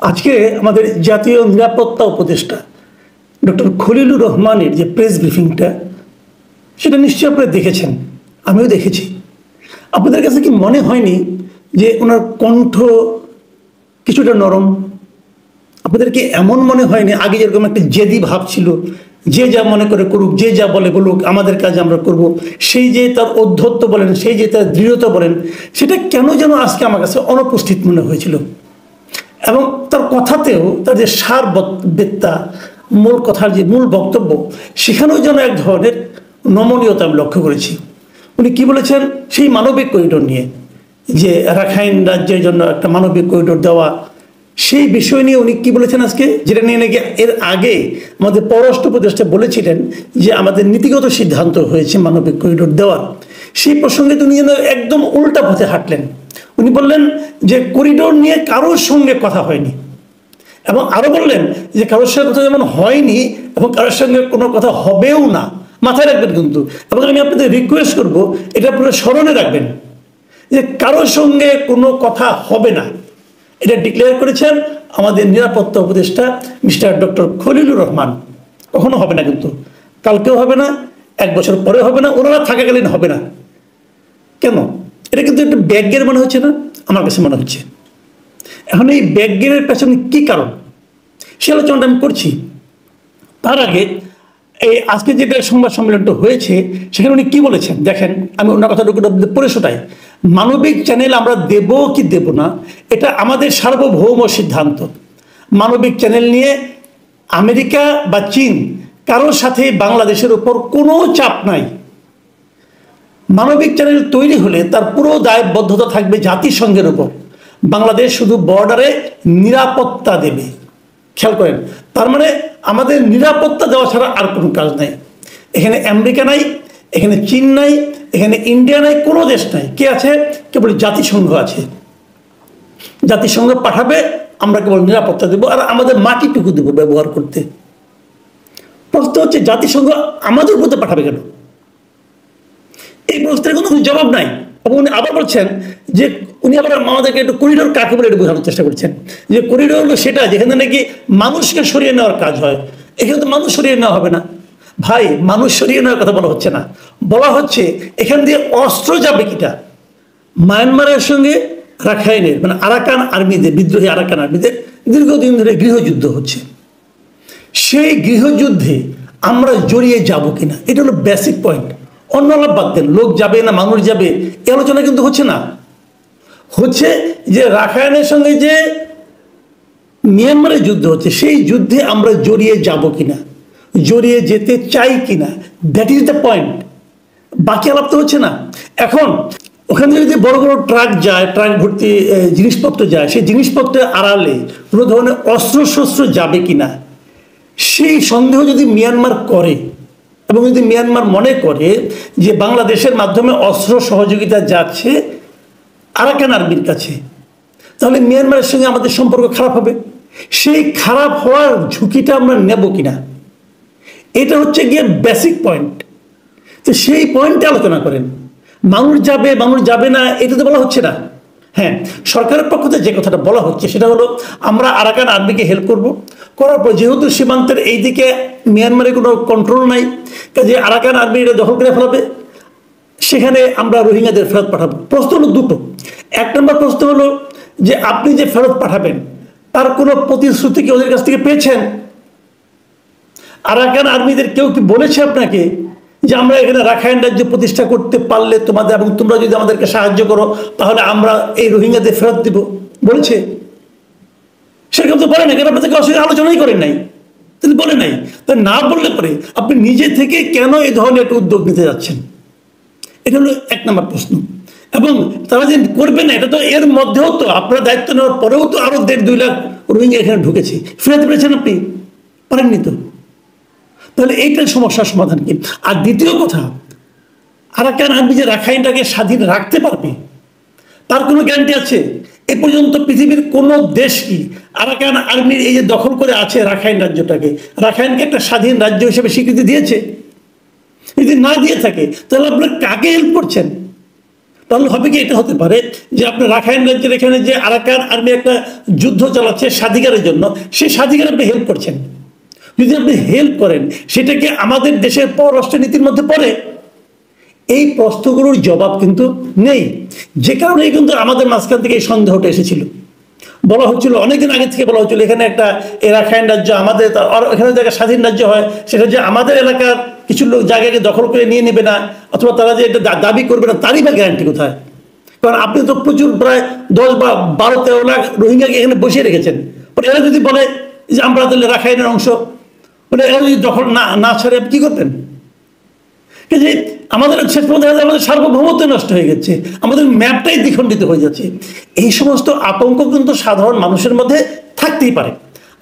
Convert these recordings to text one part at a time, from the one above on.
আজকে আমাদের জাতীয় নিরাপত্তা উপদেষ্টা ডক্টর খলিলুর রহমানের যে প্রেস ব্রিফিংটা, সেটা নিশ্চয়ই আপনারা দেখেছেন, আমিও দেখেছি। আপনাদের কাছে কি মনে হয়নি যে ওনার কণ্ঠ কিছুটা নরম? আপনাদেরকে এমন মনে হয়নি আগে যেরকম একটা জেদি ভাব ছিল, যে যা মনে করে করুক, যে যা বলে বলুক, আমাদের কাজ আমরা করব, সেই যে তার ঔদ্ধত্য বলেন, সেই যে তার দৃঢ়তা বলেন, সেটা কেন যেন আজকে আমার কাছে অনুপস্থিত মনে হয়েছিল। এবং তার কথাতেও তার যে সার বেত্তা, মূল কথার যে মূল বক্তব্য, সেখানেও যেন এক ধরনের নমনীয়তা আমি লক্ষ্য করেছি। উনি কি বলেছেন সেই মানবিক করিডোর নিয়ে, যে রাখাইন রাজ্যের জন্য একটা মানবিক করিডোর দেওয়া, সেই বিষয় নিয়ে উনি কি বলেছেন আজকে, যেটা নিয়ে নাকি এর আগে আমাদের পররাষ্ট্র উপদেষ্টা বলেছিলেন যে আমাদের নীতিগত সিদ্ধান্ত হয়েছে মানবিক করিডোর দেওয়ার। সেই প্রসঙ্গে উনি যেন একদম উল্টা পথে হাঁটলেন। উনি বললেন যে করিডোর নিয়ে কারোর সঙ্গে কথা হয়নি, এবং আরো বললেন যে কারোর সঙ্গে কথা যেমন হয়নি এবং কারোর সঙ্গে কোনো কথা হবেও না। মাথায় রাখবেন কিন্তু, এবং আমি আপনাদের রিকোয়েস্ট করব এটা আপনারা স্মরণে রাখবেন যে কারোর সঙ্গে কোনো কথা হবে না। এটা ডিক্লেয়ার করেছেন আমাদের নিরাপত্তা উপদেষ্টা মিস্টার ডক্টর খলিলুর রহমান। কখনো হবে না, কিন্তু কালকেও হবে না, 1 বছর পরে হবে না, ওনারা থাকাকালীন হবে না। কেন? এটা কিন্তু একটা ব্যাকগের মনে হচ্ছে না? আমার কাছে মনে হচ্ছে। এখন এই ব্যাকগেরের পেছনে কি কারণ, সে আলোচনাটা আমি করছি। তার আগে এই আজকে যেটা সংবাদ সম্মেলনটা হয়েছে, সেখানে উনি কি বলেছেন দেখেন, আমি ওনার কথাটুকু পড়ে শোনাই। মানবিক চ্যানেল আমরা দেব কি দেব না, এটা আমাদের সার্বভৌম সিদ্ধান্ত। মানবিক চ্যানেল নিয়ে আমেরিকা বা চীন কারোর সাথে বাংলাদেশের উপর কোনো চাপ নাই। মানবিক চ্যানেল তৈরি হলে তার পুরো দায়বদ্ধতা থাকবে জাতিসংঘের উপর। বাংলাদেশ শুধু বর্ডারে নিরাপত্তা দেবে। খেয়াল করেন, তার মানে আমাদের নিরাপত্তা দেওয়া ছাড়া আর কোনো কাজ নাই। এখানে আমেরিকা নাই, এখানে চীন নাই, এখানে ইন্ডিয়া নাই, কোনো দেশ নাই। কে আছে? কেবল জাতিসংঘ আছে। জাতিসংঘ পাঠাবে, আমরা কেবল নিরাপত্তা দেবো, আর আমাদের মাটিটুকু দেবো ব্যবহার করতে। প্রশ্ন হচ্ছে জাতিসংঘ আমাদের উপর পাঠাবে কেন? এই প্রশ্নের কোনো জবাব নাই। এবং উনি আবার বলছেন যে উনি আবার আমাদেরকে একটু করিডোর কাকে বলে একটু বোঝানোর চেষ্টা করছেন, যে করিডোর হলো সেটা যেখানে নাকি মানুষকে সরিয়ে নেওয়ার কাজ হয়। এখানে তো মানুষ সরিয়ে নেওয়া হবে না ভাই, মানুষ সরিয়ে নেওয়ার কথা বলা হচ্ছে না। বলা হচ্ছে এখান দিয়ে অস্ত্র যাবে কিটা। মায়ানমারের সঙ্গে রাখাইনের মানে আরাকান আর্মিদের, বিদ্রোহী আরাকান আর্মিদের দীর্ঘদিন ধরে গৃহযুদ্ধ হচ্ছে। সেই গৃহযুদ্ধে আমরা জড়িয়ে যাব কিনা, এটা হলো বেসিক পয়েন্ট। অন্য আলাপ বাদ দেন, লোক যাবে না মানুষ যাবে, এই আলোচনা কিন্তু হচ্ছে না। হচ্ছে যে রাখাইনের সঙ্গে যে মিয়ানমারের যুদ্ধ হচ্ছে, সেই যুদ্ধে আমরা জড়িয়ে যাব কিনা, জড়িয়ে যেতে চাই কিনা, দ্যাট ইজ দ্য পয়েন্ট। বাকি আলাপ তো হচ্ছে না। এখন ওখানে যদি বড় বড় ট্রাক যায়, ট্রাক ভর্তি জিনিসপত্র যায়, সেই জিনিসপত্রের আড়ালে কোনো ধরনের অস্ত্রশস্ত্র যাবে কিনা, সেই সন্দেহ যদি মিয়ানমার করে, এবং যদি মিয়ানমার মনে করে যে বাংলাদেশের মাধ্যমে অস্ত্র সহযোগিতা যাচ্ছে আরাকান আর্মির কাছে, তাহলে মিয়ানমারের সঙ্গে আমাদের সম্পর্ক খারাপ হবে। সেই খারাপ হওয়ার ঝুঁকিটা আমরা নেব কিনা, এটা হচ্ছে গিয়ে বেসিক পয়েন্ট। তো সেই পয়েন্টে আলোচনা করেন। মানুষ যাবে মানুষ যাবে না এটা তো বলা হচ্ছে না। হ্যাঁ, সরকারের পক্ষ থেকে যে কথাটা বলা হচ্ছে সেটা হলো আমরা আরাকান আর্মিকে হেল্প করব, করার পর যেহেতু সীমান্তের এই দিকে মিয়ানমারের কোনো কন্ট্রোল নাই, কাজে আরাকান আর্মি এটা দখল করে ফেলাবে, সেখানে আমরা রোহিঙ্গাদের ফেরত পাঠাবো। প্রশ্ন হলো দুটো। 1 নম্বর প্রশ্ন হলো যে আপনি যে ফেরত পাঠাবেন তার কোনো প্রতিশ্রুতি কি ওদের কাছ থেকে পেয়েছেন? আরাকান আর্মিদের কেউ কি বলেছে আপনাকে যে আমরা এখানে রাখাইন রাজ্য প্রতিষ্ঠা করতে পারলে তোমাদের, এবং তোমরা যদি আমাদেরকে সাহায্য করো তাহলে আমরা এই রোহিঙ্গাদের ফেরত দিব? বলেছে? সেরকম তো বলে না, কেন আপনাদের অসুবিধা আলোচনাই করেন নাই, তিনি বলে নাই। তা না বললে পরে আপনি নিজে থেকে কেন এই ধরনের একটা উদ্যোগ নিতে যাচ্ছেন? এটা হলো 1 নম্বর প্রশ্ন। এবং তারা যে করবে না, এটা তো এর মধ্যেও তো আপনার দায়িত্ব নেওয়ার পরেও তো আরো 1.5-2 লাখ রোহিঙ্গা এখানে ঢুকেছে, ফেরাতে পেরেছেন আপনি? পারেননি তো। তাহলে এইটার সমস্যার সমাধান কি? আর দ্বিতীয় কথা, আরাকান আর্মি যে রাখাইনটাকে স্বাধীন রাখতে পারবে তার কোনো গ্যারান্টি আছে? এ পর্যন্ত পৃথিবীর কোনো দেশ কি আরাকান আর্মির এই যে দখল করে আছে রাখাইন রাজ্যটাকে, রাখাইনকে একটা স্বাধীন রাজ্য হিসেবে স্বীকৃতি দিয়েছে? যদি না দিয়ে থাকে তাহলে আপনারা কাকে হেল্প করছেন? তাহলে হবে কি, এটা হতে পারে যে আপনি রাখাইন রাজ্যের এখানে যে আরাকান আর্মি একটা যুদ্ধ চালাচ্ছে স্বাধিকারের জন্য, সেই স্বাধিকার আপনি হেল্প করছেন। যদি আপনি হেল্প করেন, সেটাকে আমাদের দেশের পররাষ্ট্র নীতির মধ্যে পড়ে? এই প্রশ্নগুলোর জবাব কিন্তু নেই। যে কারণেই কিন্তু আমাদের মাঝখান থেকে এই সন্দেহটা এসেছিল। বলা হচ্ছিল অনেকদিন আগে থেকে, বলা হচ্ছিল এখানে একটা রাখাইন রাজ্য আমাদের, এখানে জায়গা স্বাধীন রাজ্য হয়, সেটা যে আমাদের এলাকার কিছু লোক জায়গাকে দখল করে নিয়ে নেবে না, অথবা তারা যে এটা দাবি করবে না, তারই বা গ্যারান্টি কোথায়? কারণ আপনি তো প্রচুর প্রায় 10 বা 12-13 লাখ রোহিঙ্গাকে এখানে বসিয়ে রেখেছেন। এরা যদি বলে যে আমরা তাহলে রাখাইনের অংশ, এরা যদি দখল না ছাড়ে, আপনি কি করবেন? যে আমাদের শেষ পর্যন্ত আমাদের সার্বভৌমত্ব নষ্ট হয়ে গেছে, আমাদের ম্যাপটাই দ্বিখণ্ডিত হয়ে যাচ্ছে। এই সমস্ত আতঙ্ক কিন্তু সাধারণ মানুষের মধ্যে থাকতেই পারে।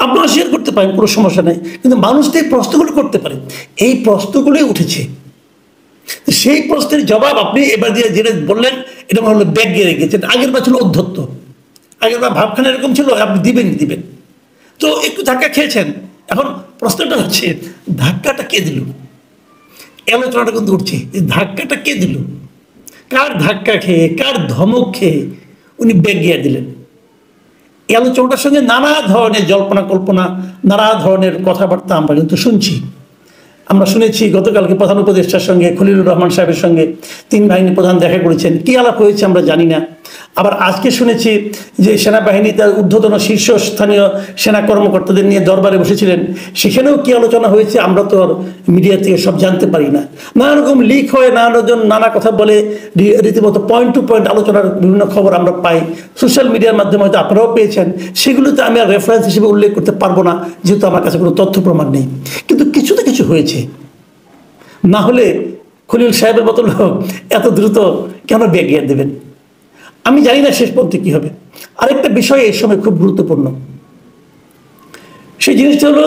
আপনারা শেয়ার করতে পারেন, কোনো সমস্যা নেই, কিন্তু মানুষ তো এই প্রশ্নগুলো করতে পারে। এই প্রশ্নগুলোই উঠেছে। সেই প্রশ্নের জবাব আপনি এবার যেটা বললেন, এটা হলো ব্যাগ গিয়ে রেখেছেন। আগের বার ছিল অধ্যত্ত, আগের বার ভাবখানা এরকম ছিল, আপনি দিবেন। তো একটু ধাক্কা খেয়েছেন। এখন প্রশ্নটা হচ্ছে, ধাক্কাটা কে দিল? আলোচনাটা কিন্তু উঠছে, এই ধাক্কাটা কে দিল? কার ধাক্কা খেয়ে, কার ধমক খেয়ে উনি ব্যাগ গিয়ে দিলেন? এই আলোচনাটার সঙ্গে নানা ধরনের জল্পনা কল্পনা, নানা ধরনের কথাবার্তা আমরা কিন্তু শুনছি। আমরা শুনেছি গতকালকে প্রধান উপদেষ্টার সঙ্গে, খলিলুর রহমান সাহেবের সঙ্গে 3 বাহিনী প্রধান দেখা করেছেন। কি আলাপ হয়েছে আমরা জানি না। আবার আজকে শুনেছি যে সেনাবাহিনী তার ঊর্ধ্বতন শীর্ষস্থানীয় সেনা কর্মকর্তাদের নিয়ে দরবারে বসেছিলেন, সেখানেও কি আলোচনা হয়েছে আমরা তো মিডিয়া থেকে সব জানতে পারি না। নানা রকম লিক হয়, নানা কথা বলে, রীতিমতো পয়েন্ট টু পয়েন্ট আলোচনার বিভিন্ন খবর আমরা পাই সোশ্যাল মিডিয়ার মাধ্যমে, হয়তো আপনারাও পেয়েছেন। সেগুলোতে আমি আর রেফারেন্স হিসেবে উল্লেখ করতে পারবো না, যেহেতু আমার কাছে কোনো তথ্য প্রমাণ নেই। কিন্তু কিছু না কিছু হয়েছে, না হলে খলিল সাহেবের মতো লোক এত দ্রুত কেন ব্যাগ গিয়ে দেবেন? আমি জানি না শেষ পর্যন্ত কি হবে। আরেকটা বিষয় এই সময় খুব গুরুত্বপূর্ণ, সেই জিনিসটা হলো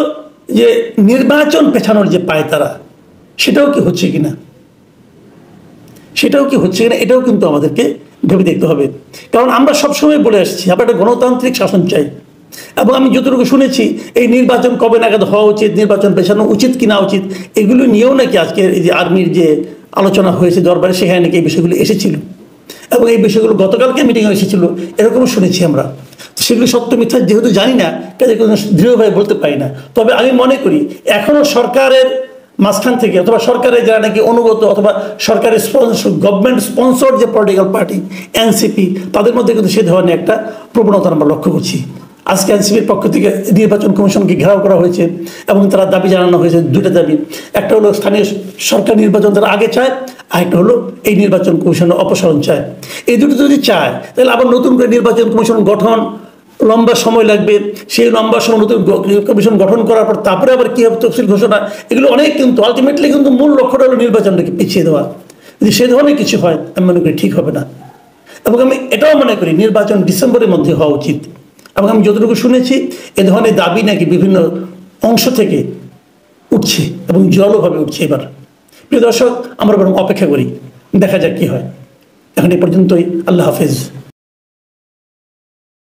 যে নির্বাচন পেছানোর যে পায়তারা, সেটাও কি হচ্ছে কিনা, এটাও কিন্তু আমাদেরকে ভেবে দেখতে হবে। কারণ আমরা সবসময় বলে আসছি আমরা একটা গণতান্ত্রিক শাসন চাই, এবং আমি যতটুকু শুনেছি এই নির্বাচন কবে নাগাদ হওয়া উচিত, নির্বাচন পেছানো উচিত কি না উচিত, এগুলো নিয়েও নাকি আজকে এই যে আর্মির যে আলোচনা হয়েছে দরবারে, সেখানে নাকি এই বিষয়গুলো এসেছিল, এবং এই বিষয়গুলো গতকালকে মিটিংয়ে এসেছিল, এরকমও শুনেছি আমরা। সেগুলো সত্য মিথ্যা যেহেতু জানি না, কাজে কোনো দৃঢ়ভাবে বলতে পারি না। তবে আমি মনে করি এখনও সরকারের মাঝখান থেকে, অথবা সরকারের যারা নাকি অনুগত, অথবা সরকারের গভর্নমেন্ট স্পন্সর যে পলিটিক্যাল পার্টি এনসিপি, তাদের মধ্যে কিন্তু সে ধরনের একটা প্রবণতা আমরা লক্ষ্য করছি। আজকে এনসিপির পক্ষ থেকে নির্বাচন কমিশনকে ঘেরাও করা হয়েছে, এবং তারা দাবি জানানো হয়েছে 2টা দাবি। একটা হলো স্থানীয় সরকার নির্বাচন তারা আগে চায়, আরেকটা হলো এই নির্বাচন কমিশনের অপসারণ চায়। এই দুটো যদি চায়, তাহলে আবার নতুন করে নির্বাচন কমিশন গঠন লম্বা সময় লাগবে। সেই লম্বা সময় নতুন কমিশন গঠন করার পর তারপরে আবার কী হবে তফসিল ঘোষণা, এগুলো অনেক, কিন্তু আলটিমেটলি কিন্তু মূল লক্ষ্যটা হলো নির্বাচনটাকে পিছিয়ে দেওয়া। যদি সে ধরনের কিছু হয়, আমি মনে করি ঠিক হবে না। এবং আমি এটাও মনে করি নির্বাচন ডিসেম্বরের মধ্যে হওয়া উচিত। এবং আমি যতটুকু শুনেছি, এ ধরনের দাবি নাকি বিভিন্ন অংশ থেকে উঠছে, এবং জলভাবে উঠছে। এবার প্রিয় দর্শক, আমরা বরং অপেক্ষা করি, দেখা যাক কি হয়। এখন এ পর্যন্তই। আল্লাহ হাফেজ।